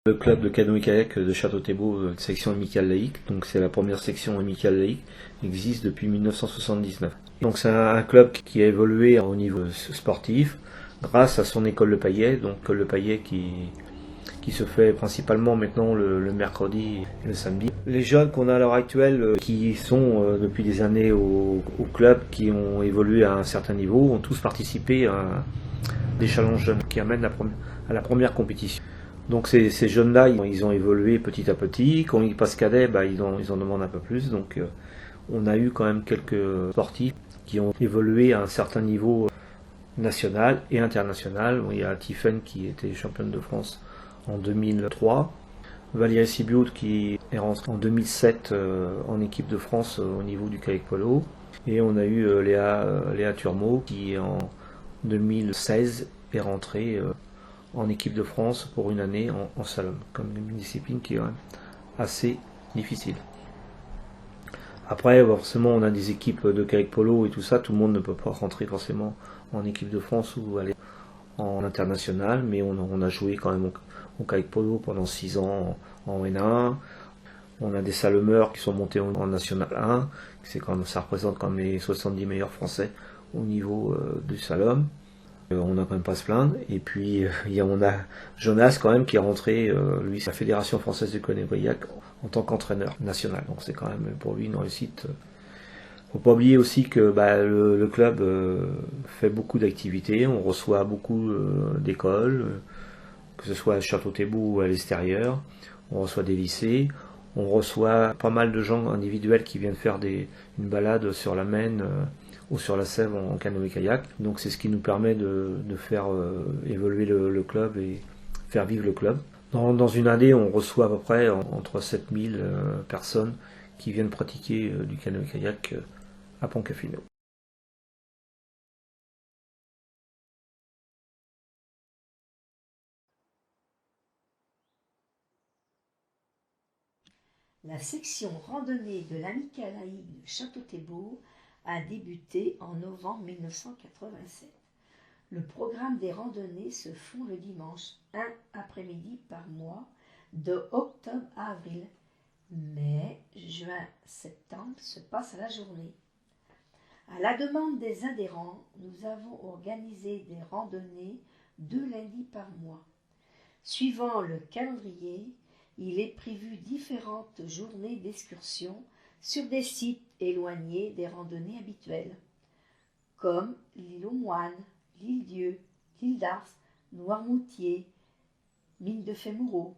Le club de canoë-kayak de Château-Thébot, section amicale laïque, donc c'est la première section amicale laïque, existe depuis 1979. Donc c'est un club qui a évolué au niveau sportif grâce à son école Le Payet, donc Le Payet qui se fait principalement maintenant le mercredi et le samedi. Les jeunes qu'on a à l'heure actuelle qui sont depuis des années au club, qui ont évolué à un certain niveau, ont tous participé à des challenges jeunes qui amènent à la première compétition. Donc ces jeunes-là, ils ont évolué petit à petit. Quand ils passent cadet, ils en demandent un peu plus. Donc on a eu quand même quelques sportifs qui ont évolué à un certain niveau national et international. Il y a Tiffen qui était championne de France en 2003. Valérie Sibiot qui est rentrée en 2007 en équipe de France au niveau du kayak polo. Et on a eu Léa Turmot qui en 2016 est rentrée en équipe de France pour une année en slalom, comme une discipline qui est quand même assez difficile. Après, forcément, on a des équipes de kayak polo et tout ça, tout le monde ne peut pas rentrer forcément en équipe de France ou aller en international, mais on a joué quand même au kayak polo pendant 6 ans en N1. On a des slalomeurs qui sont montés en National 1, ça représente quand même les 70 meilleurs français au niveau du slalom. On n'a quand même pas à se plaindre. Et puis on a Jonas quand même qui est rentré, lui, c'est la Fédération française de canoë-kayak en tant qu'entraîneur national. Donc c'est quand même pour lui une réussite. Faut pas oublier aussi que le club fait beaucoup d'activités. On reçoit beaucoup d'écoles, que ce soit à Château-Thébou ou à l'extérieur. On reçoit des lycées. On reçoit pas mal de gens individuels qui viennent faire une balade sur la Maine ou sur la Sèvre en canoë-kayak. Donc c'est ce qui nous permet de faire évoluer le club et faire vivre le club. Dans une année, on reçoit à peu près entre 7000 personnes qui viennent pratiquer du canoë-kayak à Pontcafino. La section randonnée de l'Amicale laïque de Château-Thébot a débuté en novembre 1987. Le programme des randonnées se font le dimanche, un après-midi par mois, de octobre à avril. Mai, juin, septembre se passent à la journée. À la demande des adhérents, nous avons organisé des randonnées 2 lundis par mois. Suivant le calendrier, il est prévu différentes journées d'excursion sur des sites éloignés des randonnées habituelles, comme l'île aux Moines, l'île Dieu, l'île d'Ars, Noirmoutier, mine de Fémoureau.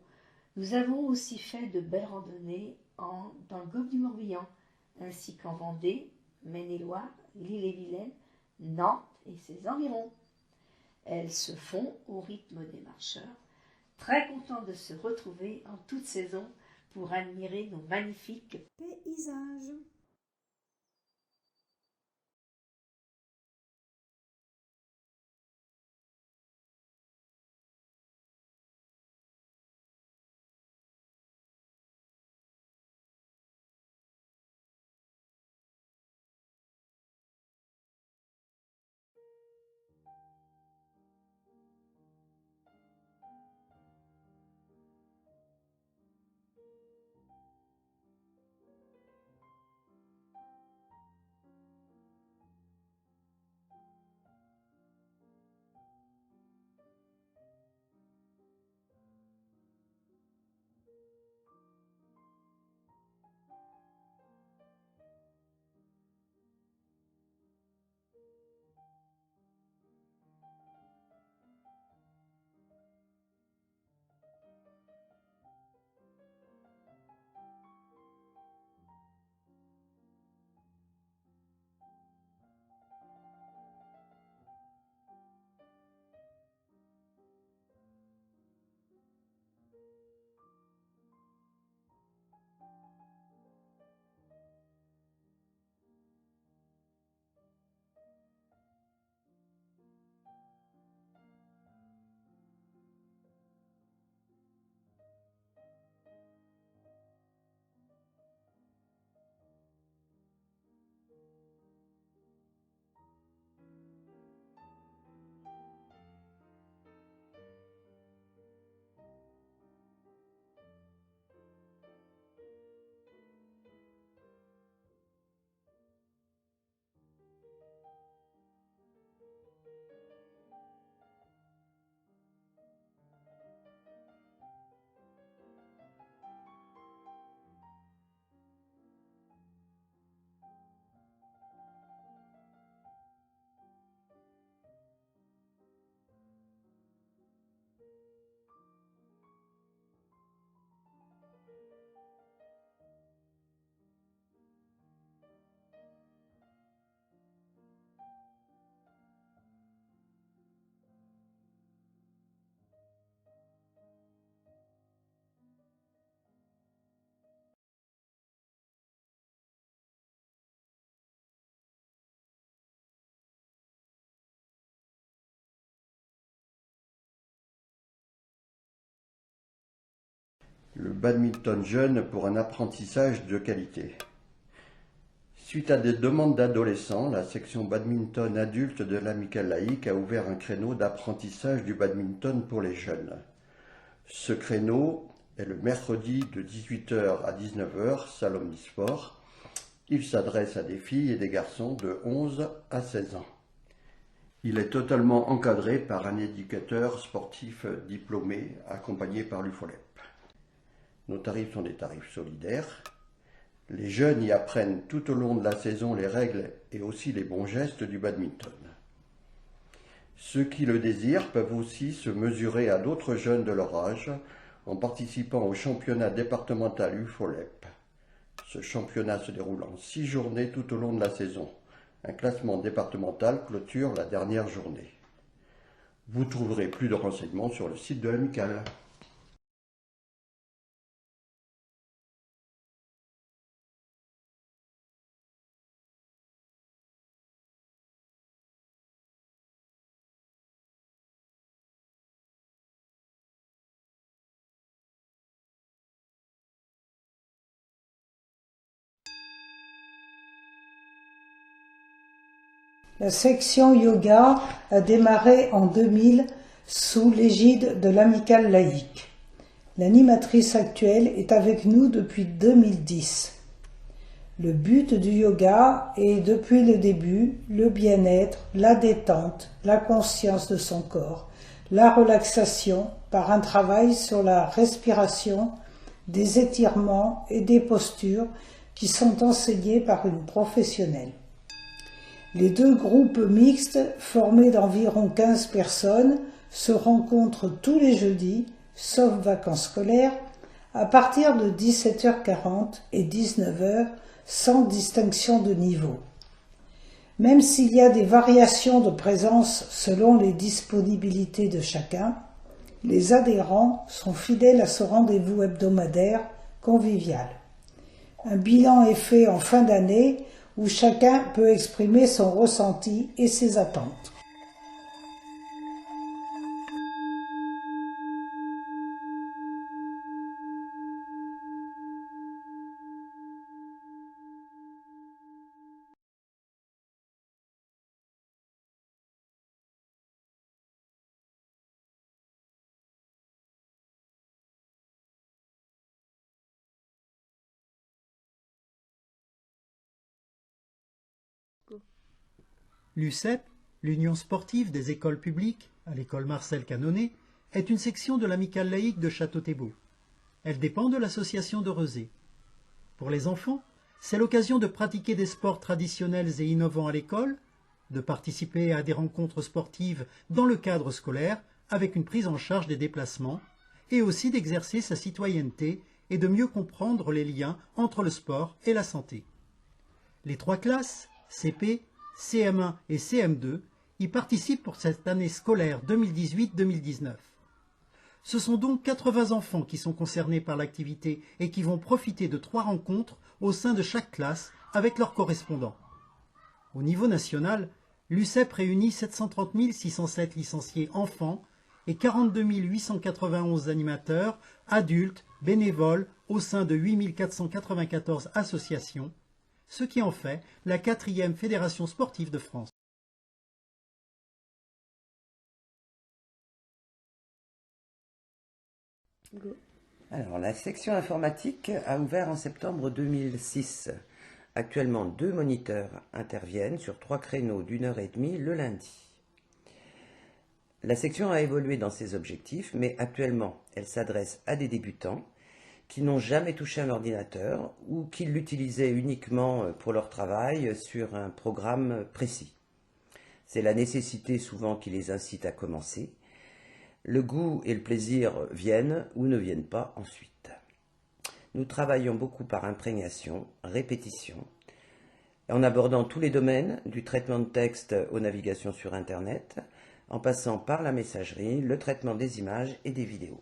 Nous avons aussi fait de belles randonnées dans le golfe du Morbihan, ainsi qu'en Vendée, Maine-et-Loire, l'île-et-Vilaine, Nantes et ses environs. Elles se font au rythme des marcheurs, très contents de se retrouver en toute saison pour admirer nos magnifiques paysages. le badminton jeune pour un apprentissage de qualité. Suite à des demandes d'adolescents, la section badminton adulte de l'Amicale laïque a ouvert un créneau d'apprentissage du badminton pour les jeunes. Ce créneau est le mercredi de 18 h à 19 h, salle Omnisport. Il s'adresse à des filles et des garçons de 11 à 16 ans. Il est totalement encadré par un éducateur sportif diplômé, accompagné par l'UFOLEP. Nos tarifs sont des tarifs solidaires. Les jeunes y apprennent tout au long de la saison les règles et aussi les bons gestes du badminton. Ceux qui le désirent peuvent aussi se mesurer à d'autres jeunes de leur âge en participant au championnat départemental UFOLEP. Ce championnat se déroule en 6 journées tout au long de la saison. Un classement départemental clôture la dernière journée. Vous trouverez plus de renseignements sur le site de l'Amicale. La section yoga a démarré en 2000 sous l'égide de l'Amicale laïque. L'animatrice actuelle est avec nous depuis 2010. Le but du yoga est depuis le début le bien-être, la détente, la conscience de son corps, la relaxation par un travail sur la respiration, des étirements et des postures qui sont enseignés par une professionnelle. Les deux groupes mixtes, formés d'environ 15 personnes, se rencontrent tous les jeudis, sauf vacances scolaires, à partir de 17h40 et 19h, sans distinction de niveau. Même s'il y a des variations de présence selon les disponibilités de chacun, les adhérents sont fidèles à ce rendez-vous hebdomadaire convivial. Un bilan est fait en fin d'année où chacun peut exprimer son ressenti et ses attentes. L'USEP, l'Union sportive des écoles publiques, à l'école Marcel Canonnet, est une section de l'Amicale laïque de Château-Thébault. Elle dépend de l'association de Rezé. Pour les enfants, c'est l'occasion de pratiquer des sports traditionnels et innovants à l'école, de participer à des rencontres sportives dans le cadre scolaire avec une prise en charge des déplacements, et aussi d'exercer sa citoyenneté et de mieux comprendre les liens entre le sport et la santé. Les 3 classes, CP, CM1 et CM2, y participent pour cette année scolaire 2018-2019. Ce sont donc 80 enfants qui sont concernés par l'activité et qui vont profiter de 3 rencontres au sein de chaque classe avec leurs correspondants. Au niveau national, l'USEP réunit 730 607 licenciés enfants et 42 891 animateurs, adultes, bénévoles au sein de 8 494 associations, ce qui en fait la 4e fédération sportive de France. Alors, la section informatique a ouvert en septembre 2006. Actuellement, 2 moniteurs interviennent sur 3 créneaux d'1h30 le lundi. La section a évolué dans ses objectifs, mais actuellement, elle s'adresse à des débutants qui n'ont jamais touché un ordinateur ou qui l'utilisaient uniquement pour leur travail sur un programme précis. C'est la nécessité souvent qui les incite à commencer. Le goût et le plaisir viennent ou ne viennent pas ensuite. Nous travaillons beaucoup par imprégnation, répétition, en abordant tous les domaines, du traitement de texte aux navigations sur Internet, en passant par la messagerie, le traitement des images et des vidéos.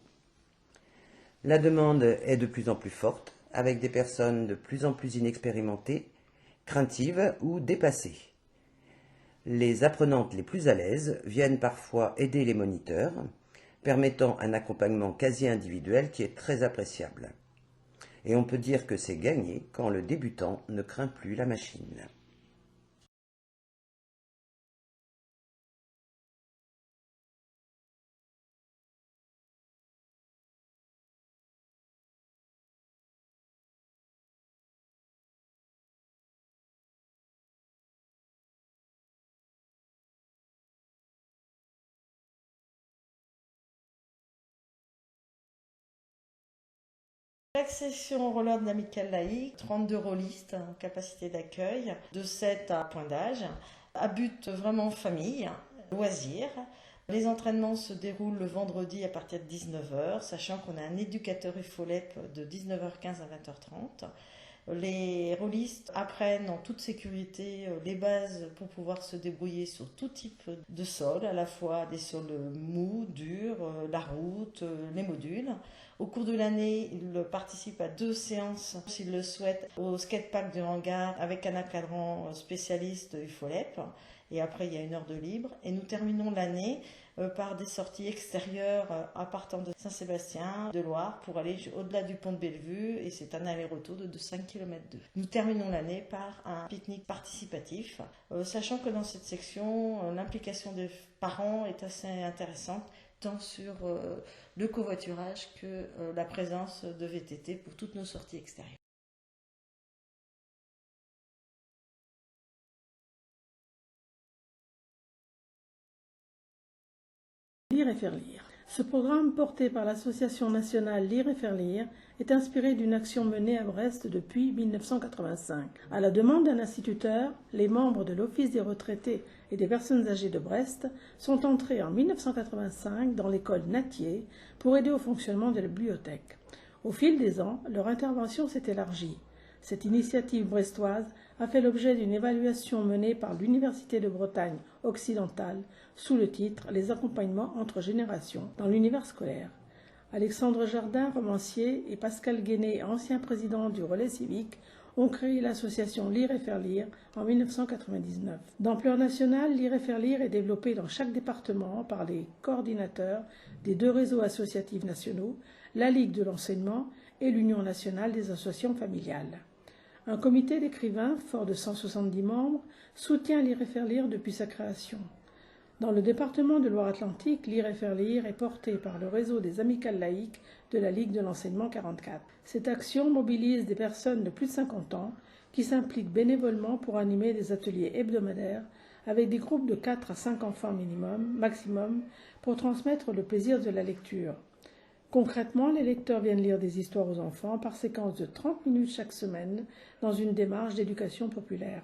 La demande est de plus en plus forte, avec des personnes de plus en plus inexpérimentées, craintives ou dépassées. Les apprenantes les plus à l'aise viennent parfois aider les moniteurs, permettant un accompagnement quasi individuel qui est très appréciable. Et on peut dire que c'est gagné quand le débutant ne craint plus la machine. Chaque section roller de l'amicale laïque, 32 rôlistes en capacité d'accueil, de 7 à point d'âge, à but vraiment famille, loisir. Les entraînements se déroulent le vendredi à partir de 19h, sachant qu'on a un éducateur EFOLEP de 19h15 à 20h30. Les rôlistes apprennent en toute sécurité les bases pour pouvoir se débrouiller sur tout type de sol, à la fois des sols mous, durs, la route, les modules. Au cours de l'année, ils participent à 2 séances, s'ils le souhaitent, au skatepark du hangar avec un encadrant spécialiste UFOLEP. Et après, il y a 1 heure de libre. Et nous terminons l'année par des sorties extérieures à partant de Saint-Sébastien, de Loire, pour aller au-delà du pont de Bellevue. Et c'est un aller-retour de 5 km. Nous terminons l'année par un pique-nique participatif, sachant que dans cette section, l'implication des parents est assez intéressante, tant sur le covoiturage que la présence de VTT pour toutes nos sorties extérieures. Lire et faire lire. Ce programme, porté par l'association nationale Lire et faire lire, est inspiré d'une action menée à Brest depuis 1985. À la demande d'un instituteur, les membres de l'Office des retraités et des personnes âgées de Brest sont entrés en 1985 dans l'école Natier pour aider au fonctionnement de la bibliothèque. Au fil des ans, leur intervention s'est élargie. Cette initiative brestoise a fait l'objet d'une évaluation menée par l'Université de Bretagne occidentale sous le titre « Les accompagnements entre générations dans l'univers scolaire ». Alexandre Jardin, romancier, et Pascal Guéné, ancien président du Relais civique, ont créé l'association Lire et faire lire en 1999. D'ampleur nationale, Lire et faire lire est développée dans chaque département par les coordinateurs des 2 réseaux associatifs nationaux, la Ligue de l'enseignement et l'Union nationale des associations familiales. Un comité d'écrivains, fort de 170 membres, soutient Lire et faire lire depuis sa création. Dans le département de Loire-Atlantique, Lire et faire lire est porté par le réseau des amicales laïques de la Ligue de l'enseignement 44. Cette action mobilise des personnes de plus de 50 ans qui s'impliquent bénévolement pour animer des ateliers hebdomadaires avec des groupes de 4 à 5 enfants maximum, pour transmettre le plaisir de la lecture. Concrètement, les lecteurs viennent lire des histoires aux enfants par séquence de 30 minutes chaque semaine dans une démarche d'éducation populaire.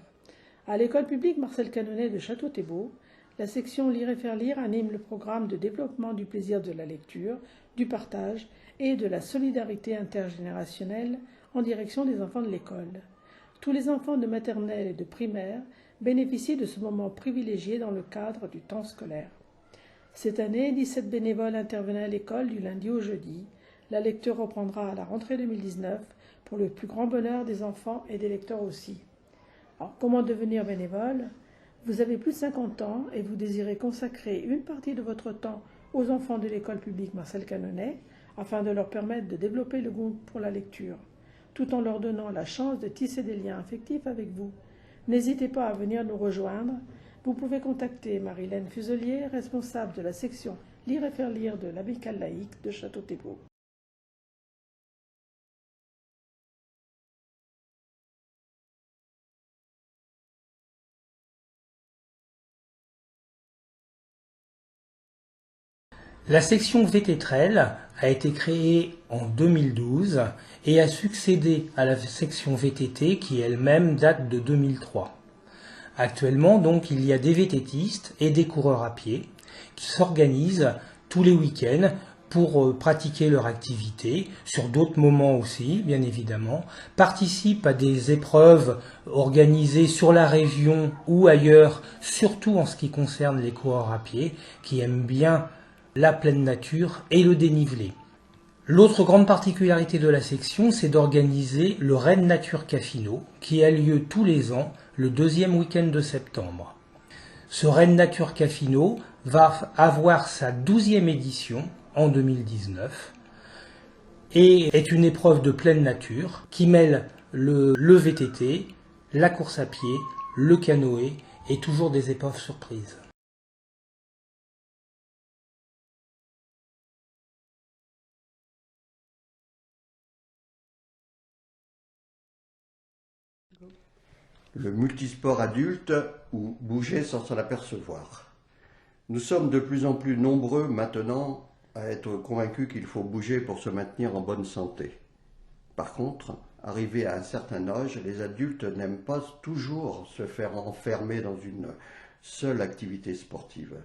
À l'école publique Marcel Canonnet de Château-Thébault, la section Lire et faire lire anime le programme de développement du plaisir de la lecture, du partage et de la solidarité intergénérationnelle en direction des enfants de l'école. Tous les enfants de maternelle et de primaire bénéficient de ce moment privilégié dans le cadre du temps scolaire. Cette année, 17 bénévoles intervenaient à l'école du lundi au jeudi. La lecture reprendra à la rentrée 2019 pour le plus grand bonheur des enfants et des lecteurs aussi. Alors, comment devenir bénévole ? Vous avez plus de 50 ans et vous désirez consacrer une partie de votre temps aux enfants de l'école publique Marcel Canonnet afin de leur permettre de développer le goût pour la lecture, tout en leur donnant la chance de tisser des liens affectifs avec vous. N'hésitez pas à venir nous rejoindre. Vous pouvez contacter Marilène Fuselier, responsable de la section Lire et faire lire de l'amicale laïque de Château-Thébault. La section VT-Trail a été créée en 2012 et a succédé à la section VTT qui elle-même date de 2003. Actuellement, donc, il y a des VTTistes et des coureurs à pied qui s'organisent tous les week-ends pour pratiquer leur activité, sur d'autres moments aussi, bien évidemment, participent à des épreuves organisées sur la région ou ailleurs, surtout en ce qui concerne les coureurs à pied, qui aiment bien la pleine nature et le dénivelé. L'autre grande particularité de la section, c'est d'organiser le Rennes Nature Cafino, qui a lieu tous les ans, le 2e week-end de septembre. Ce Rennes Nature Cafino va avoir sa 12e édition en 2019 et est une épreuve de pleine nature qui mêle le VTT, la course à pied, le canoë et toujours des épreuves surprises. Le multisport adulte ou bouger sans s'en apercevoir. Nous sommes de plus en plus nombreux maintenant à être convaincus qu'il faut bouger pour se maintenir en bonne santé. Par contre, arrivés à un certain âge, les adultes n'aiment pas toujours se faire enfermer dans une seule activité sportive.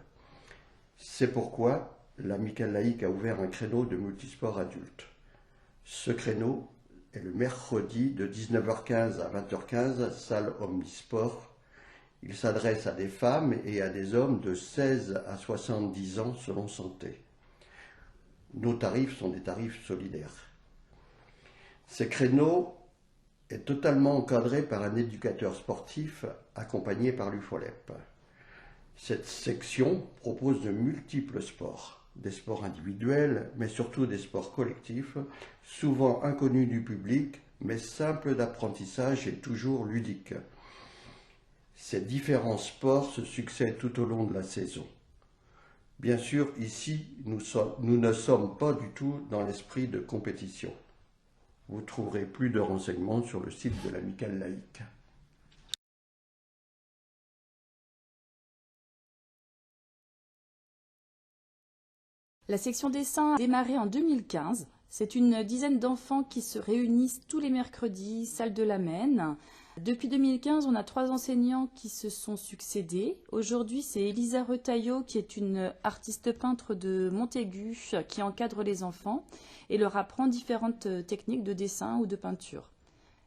C'est pourquoi l'Amicale laïque a ouvert un créneau de multisport adulte. Ce créneau est le mercredi de 19h15 à 20h15, salle Omnisport. Il s'adresse à des femmes et à des hommes de 16 à 70 ans selon santé. Nos tarifs sont des tarifs solidaires. Ce créneau est totalement encadré par un éducateur sportif accompagné par l'UFOLEP. Cette section propose de multiples sports, des sports individuels, mais surtout des sports collectifs, souvent inconnus du public, mais simples d'apprentissage et toujours ludiques. Ces différents sports se succèdent tout au long de la saison. Bien sûr, ici, nous ne sommes pas du tout dans l'esprit de compétition. Vous trouverez plus de renseignements sur le site de l'Amicale laïque. La section dessin a démarré en 2015. C'est une dizaine d'enfants qui se réunissent tous les mercredis, salle de la Maine. Depuis 2015, on a 3 enseignants qui se sont succédés. Aujourd'hui, c'est Elisa Retailleau, qui est une artiste peintre de Montaigu, qui encadre les enfants et leur apprend différentes techniques de dessin ou de peinture.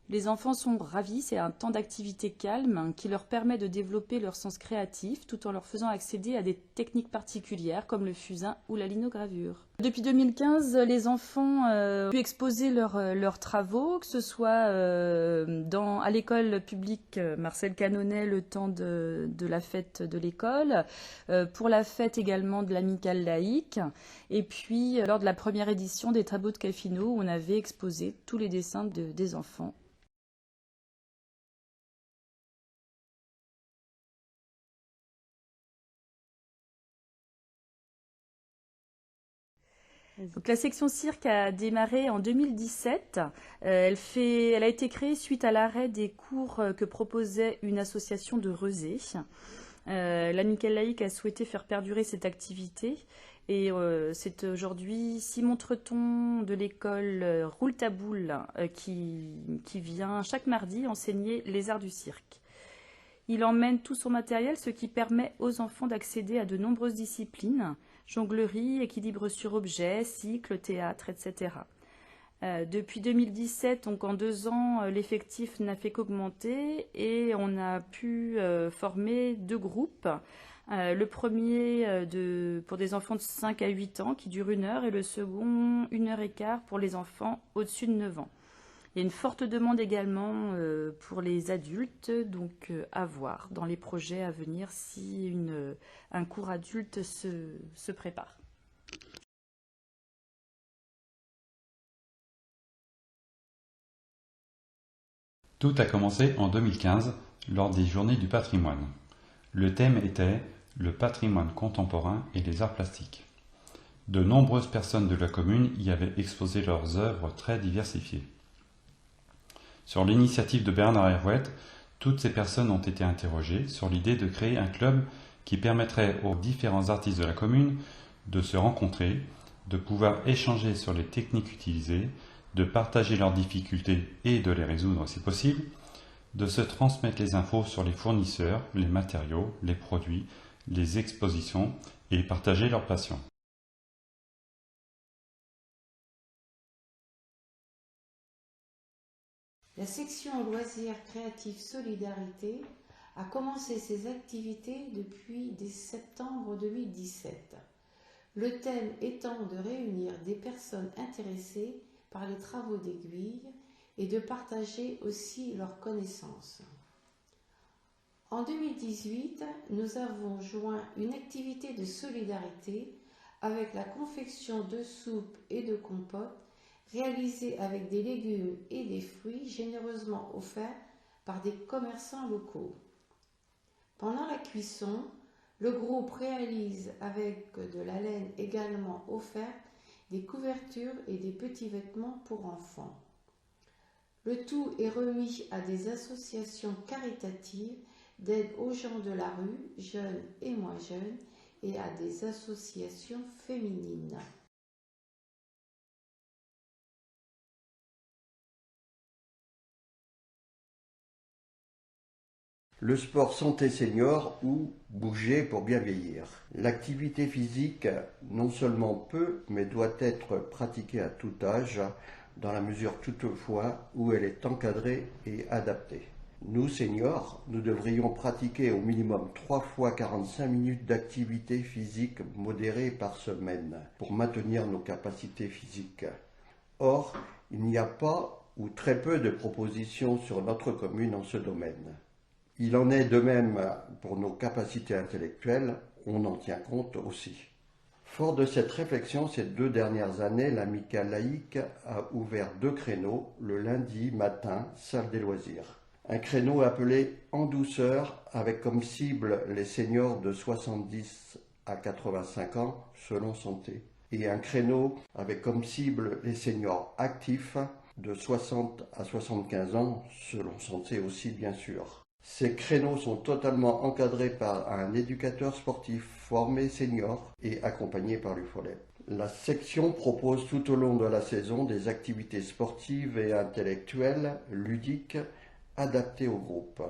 Les enfants sont ravis, c'est un temps d'activité calme qui leur permet de développer leur sens créatif tout en leur faisant accéder à des techniques particulières comme le fusain ou la linogravure. Depuis 2015, les enfants ont pu exposer leurs travaux, que ce soit à l'école publique Marcel Canonet le temps de la fête de l'école, pour la fête également de l'Amicale laïque, et puis lors de la première édition des tableaux de Cafino où on avait exposé tous les dessins des enfants. Donc, la section cirque a démarré en 2017. Elle a été créée suite à l'arrêt des cours que proposait une association de Rezé. L'Amicale laïque a souhaité faire perdurer cette activité et c'est aujourd'hui Simon Treton de l'école Rouletaboule qui vient chaque mardi enseigner les arts du cirque. Il emmène tout son matériel, ce qui permet aux enfants d'accéder à de nombreuses disciplines, jonglerie, équilibre sur objet, cycle, théâtre, etc. Depuis 2017, donc en 2 ans, l'effectif n'a fait qu'augmenter et on a pu former 2 groupes. Le premier pour des enfants de 5 à 8 ans qui dure 1 heure et le second 1h15 pour les enfants au-dessus de 9 ans. Il y a une forte demande également pour les adultes, donc à voir dans les projets à venir si un cours adulte se prépare. Tout a commencé en 2015 lors des Journées du patrimoine. Le thème était le patrimoine contemporain et les arts plastiques. De nombreuses personnes de la commune y avaient exposé leurs œuvres très diversifiées. Sur l'initiative de Bernard Herouet, toutes ces personnes ont été interrogées sur l'idée de créer un club qui permettrait aux différents artistes de la commune de se rencontrer, de pouvoir échanger sur les techniques utilisées, de partager leurs difficultés et de les résoudre si possible, de se transmettre les infos sur les fournisseurs, les matériaux, les produits, les expositions et partager leurs passions. La section loisirs créatifs solidarité a commencé ses activités depuis septembre 2017. Le thème étant de réunir des personnes intéressées par les travaux d'aiguille et de partager aussi leurs connaissances. En 2018, nous avons joint une activité de solidarité avec la confection de soupes et de compotes réalisées avec des légumes et des fruits généreusement offerts par des commerçants locaux. Pendant la cuisson, le groupe réalise avec de la laine également offerte des couvertures et des petits vêtements pour enfants. Le tout est remis à des associations caritatives d'aide aux gens de la rue, jeunes et moins jeunes, et à des associations féminines. Le sport santé senior ou bouger pour bien vieillir. L'activité physique non seulement peut, mais doit être pratiquée à tout âge, dans la mesure toutefois où elle est encadrée et adaptée. Nous, seniors, nous devrions pratiquer au minimum 3 fois 45 minutes d'activité physique modérée par semaine pour maintenir nos capacités physiques. Or, il n'y a pas ou très peu de propositions sur notre commune en ce domaine. Il en est de même pour nos capacités intellectuelles, on en tient compte aussi. Fort de cette réflexion, ces 2 dernières années, l'Amicale laïque a ouvert 2 créneaux le lundi matin, salle des loisirs. Un créneau appelé « En douceur » avec comme cible les seniors de 70 à 85 ans selon santé. Et un créneau avec comme cible les seniors actifs de 60 à 75 ans selon santé aussi bien sûr. Ces créneaux sont totalement encadrés par un éducateur sportif formé senior et accompagné par l'UFOLEP. La section propose tout au long de la saison des activités sportives et intellectuelles, ludiques, adaptées au groupe.